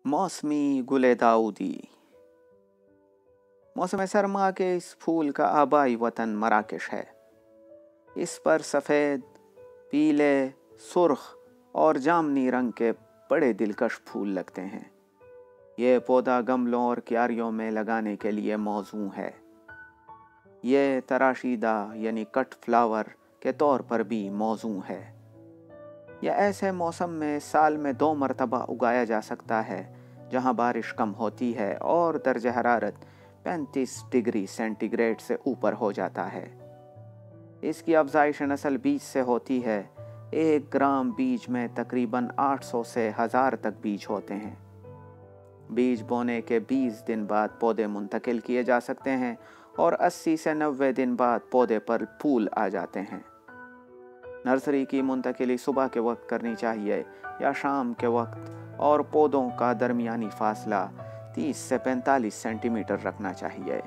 मौसमी गुले दाऊदी। मौसम सरमा के इस फूल का आबाई वतन मराकश है। इस पर सफ़ेद, पीले, सुर्ख और जामनी रंग के बड़े दिलकश फूल लगते हैं। ये पौधा गमलों और क्यारियों में लगाने के लिए मौजू है। ये तराशीदा यानी कट फ्लावर के तौर पर भी मौजू है। यह ऐसे मौसम में साल में 2 मरतबा उगाया जा सकता है जहां बारिश कम होती है और दर्ज हरारत 35 डिग्री सेंटीग्रेड से ऊपर हो जाता है। इसकी अफजाइश नस्ल बीज से होती है। 1 ग्राम बीज में तकरीबन 800 से 1000 तक बीज होते हैं। बीज बोने के 20 दिन बाद पौधे मुंतकिल किए जा सकते हैं और 80 से 90 दिन बाद पौधे पर फूल आ जाते हैं। नर्सरी की मुंतकिली सुबह के वक्त करनी चाहिए या शाम के वक्त, और पौधों का दरमियानी फासला 30 से 45 सेंटीमीटर रखना चाहिए।